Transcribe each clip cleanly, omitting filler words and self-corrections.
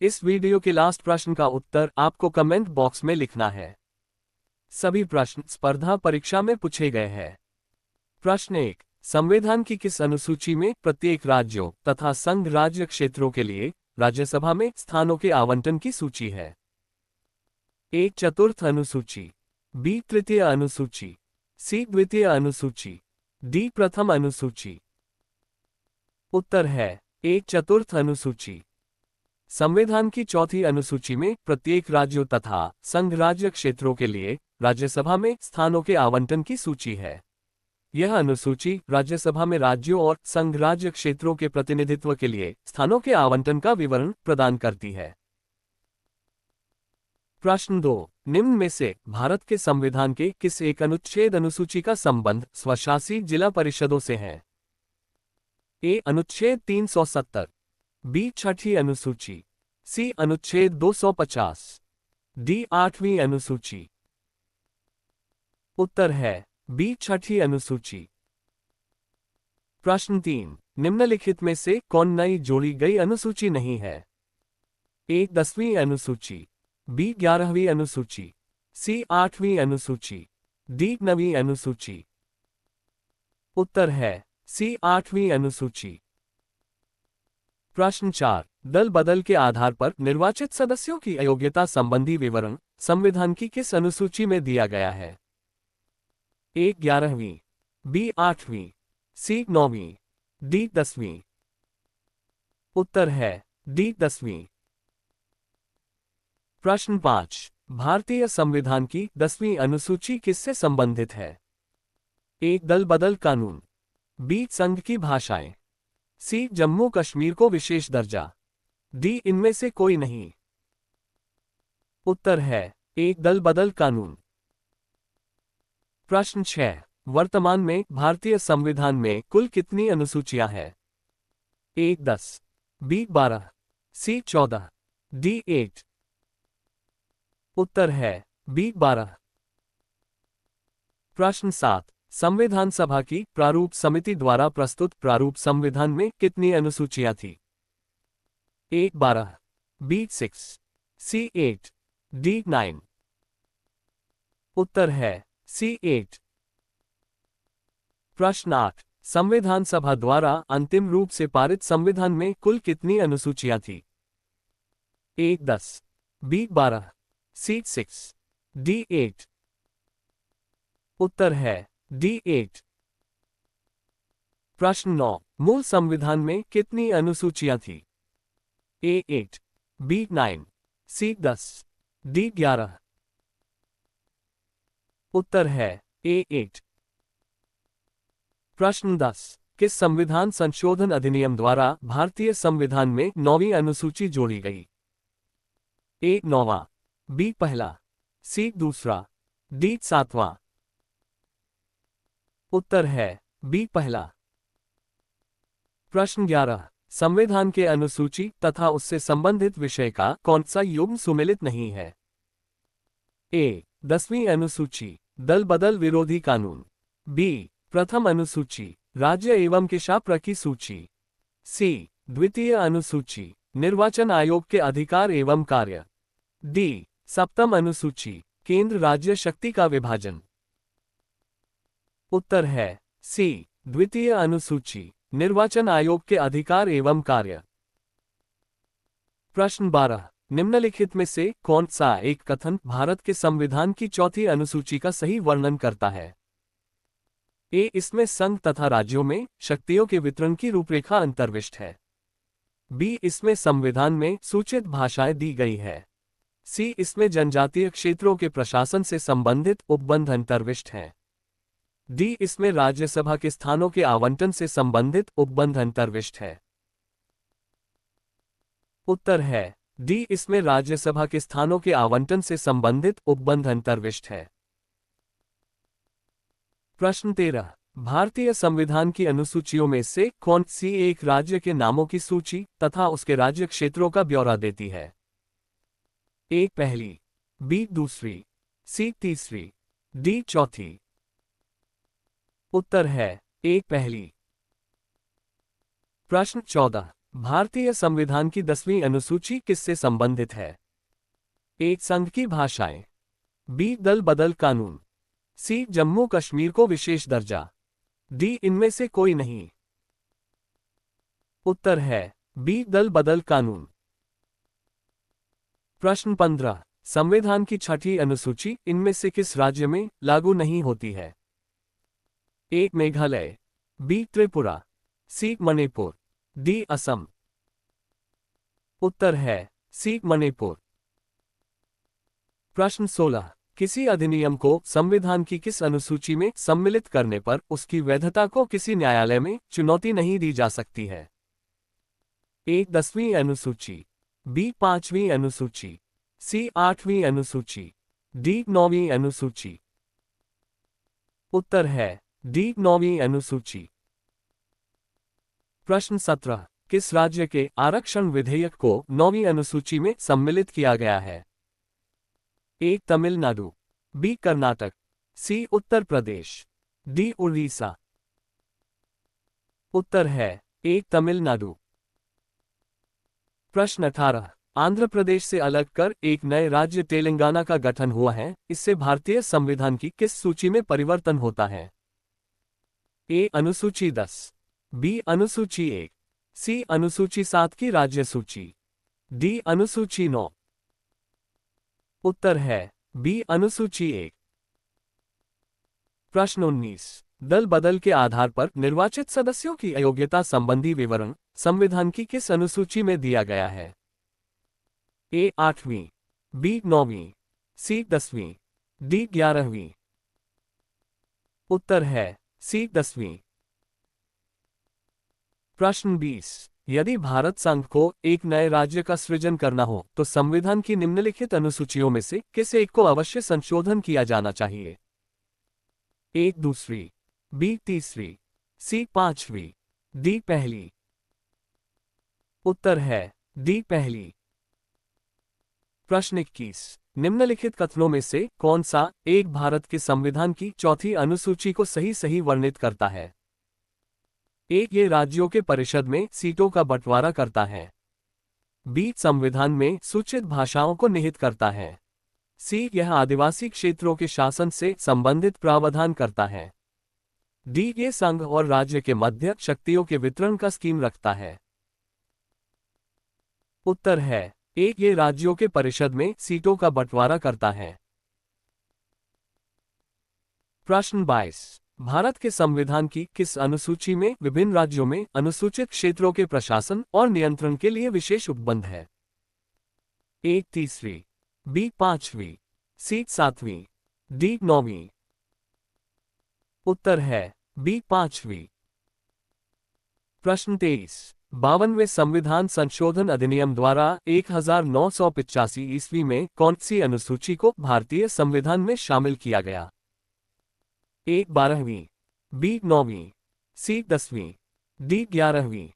इस वीडियो के लास्ट प्रश्न का उत्तर आपको कमेंट बॉक्स में लिखना है। सभी प्रश्न स्पर्धा परीक्षा में पूछे गए हैं। प्रश्न 1, संविधान की किस अनुसूची में प्रत्येक राज्यों तथा संघ राज्य क्षेत्रों के लिए राज्यसभा में स्थानों के आवंटन की सूची है? ए चतुर्थ अनुसूची, बी तृतीय अनुसूची, सी द्वितीय अनुसूची, डी प्रथम अनुसूची। उत्तर है ए चतुर्थ अनुसूची। संविधान की चौथी अनुसूची में प्रत्येक राज्यों तथा संघ राज्य क्षेत्रों के लिए राज्यसभा में स्थानों के आवंटन की सूची है। यह अनुसूची राज्यसभा में राज्यों और संघ राज्य क्षेत्रों के प्रतिनिधित्व के लिए स्थानों के आवंटन का विवरण प्रदान करती है। प्रश्न 2, निम्न में से भारत के संविधान के किस एक अनुच्छेद अनुसूची का संबंध स्वशासी जिला परिषदों से है? ए अनुच्छेद 370, बी छठी अनुसूची, सी अनुच्छेद 250, डी आठवीं अनुसूची। उत्तर है बी छठी अनुसूची। प्रश्न 3, निम्नलिखित में से कौन नई जोड़ी गई अनुसूची नहीं है? ए 10वीं अनुसूची, बी 11वीं अनुसूची, सी 8वीं अनुसूची, डी 9वीं अनुसूची। उत्तर है सी 8वीं अनुसूची। प्रश्न 4, दल बदल के आधार पर निर्वाचित सदस्यों की अयोग्यता संबंधी विवरण संविधान की किस अनुसूची में दिया गया है? ए 11वीं, बी 8वीं, सी 9वीं, डी 10वीं। उत्तर है डी 10वीं। प्रश्न 5, भारतीय संविधान की 10वीं अनुसूची किससे संबंधित है? ए दल बदल कानून, बी संघ की भाषाएं, सी जम्मू कश्मीर को विशेष दर्जा, डी इनमें से कोई नहीं। उत्तर है ए दल बदल कानून। प्रश्न 6, वर्तमान में भारतीय संविधान में कुल कितनी अनुसूचियां हैं? ए 10, बी 12, सी 14, डी 8। उत्तर है बी 12। प्रश्न 7, संविधान सभा की प्रारूप समिति द्वारा प्रस्तुत प्रारूप संविधान में कितनी अनुसूचियां थी? ए 12, बी 6, सी 8, डी 9। उत्तर है सी 8। प्रश्न 8, संविधान सभा द्वारा अंतिम रूप से पारित संविधान में कुल कितनी अनुसूचियां थी? ए 10, बी 12, सी 6, डी 8। उत्तर है डी 8। प्रश्न 9, मूल संविधान में कितनी अनुसूचियां थी? ए 8, बी 9, सी 10, डी 11। उत्तर है ए 8। प्रश्न 10, किस संविधान संशोधन अधिनियम द्वारा भारतीय संविधान में 9वीं अनुसूची जोड़ी गई? ए 9वां, बी पहला, सी दूसरा, डी 7वां। उत्तर है बी पहला। प्रश्न 11, संविधान के अनुसूची तथा उससे संबंधित विषय का कौन सा युग्म सुमेलित नहीं है? ए 10वीं अनुसूची, दल बदल विरोधी कानून, बी प्रथम अनुसूची, राज्य एवं केशाप्र की सूची, सी द्वितीय अनुसूची, निर्वाचन आयोग के अधिकार एवं कार्य, डी सप्तम अनुसूची, केंद्र राज्य शक्ति का विभाजन। उत्तर है सी द्वितीय अनुसूची, निर्वाचन आयोग के अधिकार एवं कार्य। प्रश्न 12, निम्नलिखित में से कौन सा एक कथन भारत के संविधान की चौथी अनुसूची का सही वर्णन करता है? ए इसमें संघ तथा राज्यों में शक्तियों के वितरण की रूपरेखा अंतर्विष्ट है, बी इसमें संविधान में सूचित भाषाएं दी गई है, सी इसमें जनजातीय क्षेत्रों के प्रशासन से संबंधित उपबंध अंतर्विष्ट हैं, डी इसमें राज्यसभा के स्थानों के आवंटन से संबंधित उपबंध अंतर्विष्ट है। उत्तर है डी इसमें राज्यसभा के स्थानों के आवंटन से संबंधित उपबंध अंतर्विष्ट है। प्रश्न 13, भारतीय संविधान की अनुसूचियों में से कौन सी एक राज्य के नामों की सूची तथा उसके राज्य क्षेत्रों का ब्यौरा देती है? ए पहली, बी दूसरी, सी तीसरी, डी चौथी। उत्तर है ए पहली। प्रश्न 14, भारतीय संविधान की 10वीं अनुसूची किससे संबंधित है? एक संघ की भाषाएं, बी दल बदल कानून, सी जम्मू कश्मीर को विशेष दर्जा, डी इनमें से कोई नहीं। उत्तर है बी दल बदल कानून। प्रश्न 15, संविधान की छठी अनुसूची इनमें से किस राज्य में लागू नहीं होती है? एक मेघालय, बी त्रिपुरा, सी मणिपुर, डी असम। उत्तर है सी मणिपुर। प्रश्न 16, किसी अधिनियम को संविधान की किस अनुसूची में सम्मिलित करने पर उसकी वैधता को किसी न्यायालय में चुनौती नहीं दी जा सकती है? एक 10वीं अनुसूची, बी 5वीं अनुसूची, सी 8वीं अनुसूची, डी 9वीं अनुसूची। उत्तर है डी 9वीं अनुसूची। प्रश्न 17, किस राज्य के आरक्षण विधेयक को 9वीं अनुसूची में सम्मिलित किया गया है? एक तमिलनाडु, बी कर्नाटक, सी उत्तर प्रदेश, डी उड़ीसा। उत्तर है एक तमिलनाडु। प्रश्न 18, आंध्र प्रदेश से अलग कर एक नए राज्य तेलंगाना का गठन हुआ है, इससे भारतीय संविधान की किस सूची में परिवर्तन होता है? ए अनुसूची 10, बी अनुसूची 1, सी अनुसूची 7 की राज्य सूची, डी अनुसूची 9। उत्तर है बी अनुसूची 1। प्रश्न 19, दल बदल के आधार पर निर्वाचित सदस्यों की अयोग्यता संबंधी विवरण संविधान की किस अनुसूची में दिया गया है? ए 8वीं, बी 9वीं, सी 10वीं, डी 11वीं। उत्तर है सी 10वीं। प्रश्न 20, यदि भारत संघ को एक नए राज्य का सृजन करना हो तो संविधान की निम्नलिखित अनुसूचियों में से किस एक को अवश्य संशोधन किया जाना चाहिए? एक दूसरी, बी तीसरी, सी 5वीं, डी पहली। उत्तर है डी पहली। प्रश्न 21, निम्नलिखित कथनों में से कौन सा एक भारत के संविधान की चौथी अनुसूची को सही सही वर्णित करता है? एक, ये राज्यों के परिषद में सीटों का बंटवारा करता है। बी, संविधान में सूचित भाषाओं को निहित करता है। सी, यह आदिवासी क्षेत्रों के शासन से संबंधित प्रावधान करता है। डी, ये संघ और राज्य के मध्य शक्तियों के वितरण का स्कीम रखता है। उत्तर है एक, ये राज्यों के परिषद में सीटों का बंटवारा करता है। प्रश्न 22, भारत के संविधान की किस अनुसूची में विभिन्न राज्यों में अनुसूचित क्षेत्रों के प्रशासन और नियंत्रण के लिए विशेष उपबंध है? एक तीसरी, बी 5वीं, सी 7वीं, डी 9वीं। उत्तर है बी 5वीं। प्रश्न 23, 52वें संविधान संशोधन अधिनियम द्वारा 1985 ईस्वी में कौन सी अनुसूची को भारतीय संविधान में शामिल किया गया? एक 12वीं, बी 9वीं, सी 10वीं, डी 11वीं।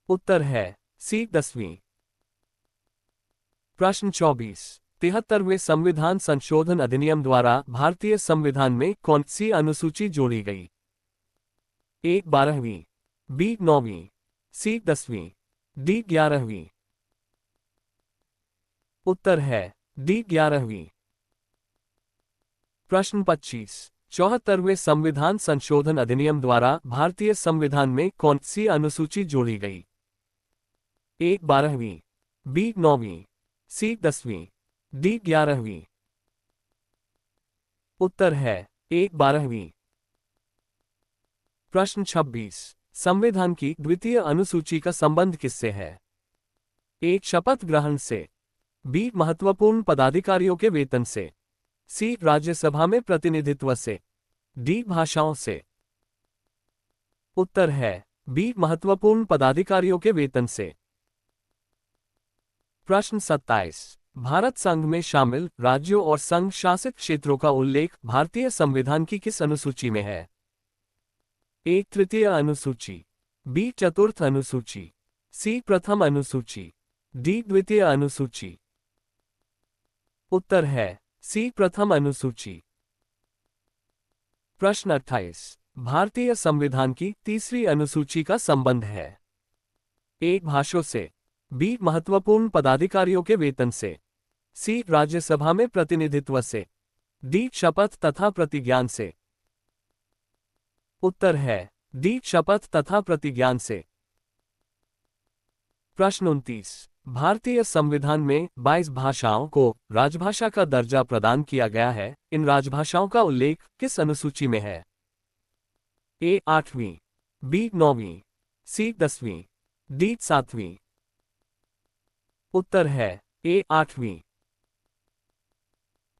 उत्तर है सी 10वीं। प्रश्न 24, 73वें संविधान संशोधन अधिनियम द्वारा भारतीय संविधान में कौन सी अनुसूची जोड़ी गई? एक 12वीं, बी 9वीं, सी 10वीं, डी 11वीं। उत्तर है डी 11वीं। प्रश्न 25, 74वें संविधान संशोधन अधिनियम द्वारा भारतीय संविधान में कौन सी अनुसूची जोड़ी गई? एक 12वीं, बी 9वीं, सी 10वीं, डी 11वीं। उत्तर है एक 12वीं। प्रश्न 26, संविधान की द्वितीय अनुसूची का संबंध किससे है? एक, शपथ ग्रहण से, बी, महत्वपूर्ण पदाधिकारियों के वेतन से, सी, राज्यसभा में प्रतिनिधित्व से, डी, भाषाओं से। उत्तर है बी, महत्वपूर्ण पदाधिकारियों के वेतन से। प्रश्न 27, भारत संघ में शामिल राज्यों और संघ शासित क्षेत्रों का उल्लेख भारतीय संविधान की किस अनुसूची में है? एक, तृतीय अनुसूची, बी, चतुर्थ अनुसूची, सी, प्रथम अनुसूची, डी, द्वितीय अनुसूची। उत्तर है सी, प्रथम अनुसूची। प्रश्न 28, भारतीय संविधान की तीसरी अनुसूची का संबंध है? ए. भाषणों से, बी. महत्वपूर्ण पदाधिकारियों के वेतन से, सी. राज्यसभा में प्रतिनिधित्व से, डी. शपथ तथा प्रतिज्ञान से। उत्तर है डी. शपथ तथा प्रतिज्ञान से। प्रश्न 29, भारतीय संविधान में 22 भाषाओं को राजभाषा का दर्जा प्रदान किया गया है। इन राजभाषाओं का उल्लेख किस अनुसूची में है? ए. 8वीं, बी. 9वीं, सी. 10वीं, डी. 7वीं। उत्तर है ए. 8वीं।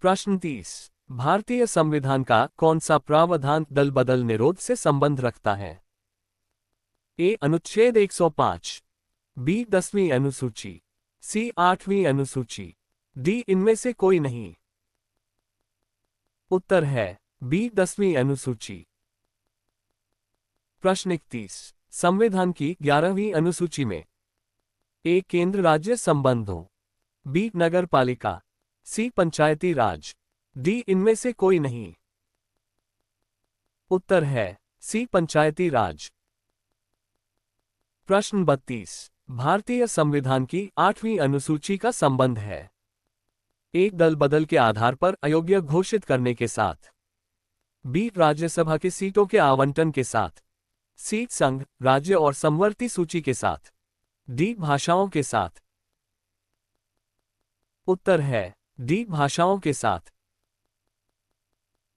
प्रश्न 30, भारतीय संविधान का कौन सा प्रावधान दल बदल निरोध से संबंध रखता है? ए. अनुच्छेद 105, बी. 10वीं अनुसूची, सी. 8वीं अनुसूची, डी. इनमें से कोई नहीं। उत्तर है बी. 10वीं अनुसूची। प्रश्न 31, संविधान की 11वीं अनुसूची में ए. केंद्र राज्य संबंधों, बी. नगर पालिका, सी. पंचायती राज, डी. इनमें से कोई नहीं। उत्तर है सी. पंचायती राज। प्रश्न 32, भारतीय संविधान की 8वीं अनुसूची का संबंध है? एक दल बदल के आधार पर अयोग्य घोषित करने के साथ, बी. राज्यसभा की सीटों के आवंटन के साथ, सी. संघ, राज्य और समवर्ती सूची के साथ, डी. भाषाओं के साथ। उत्तर है डी. भाषाओं के साथ।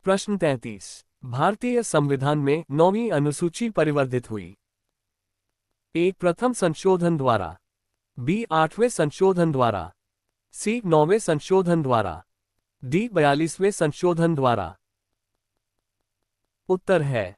प्रश्न 33, भारतीय संविधान में 9वीं अनुसूची परिवर्धित हुई? ए. प्रथम संशोधन द्वारा, बी. 8वें संशोधन द्वारा, सी. 9वें संशोधन द्वारा, डी. 42वें संशोधन द्वारा। उत्तर है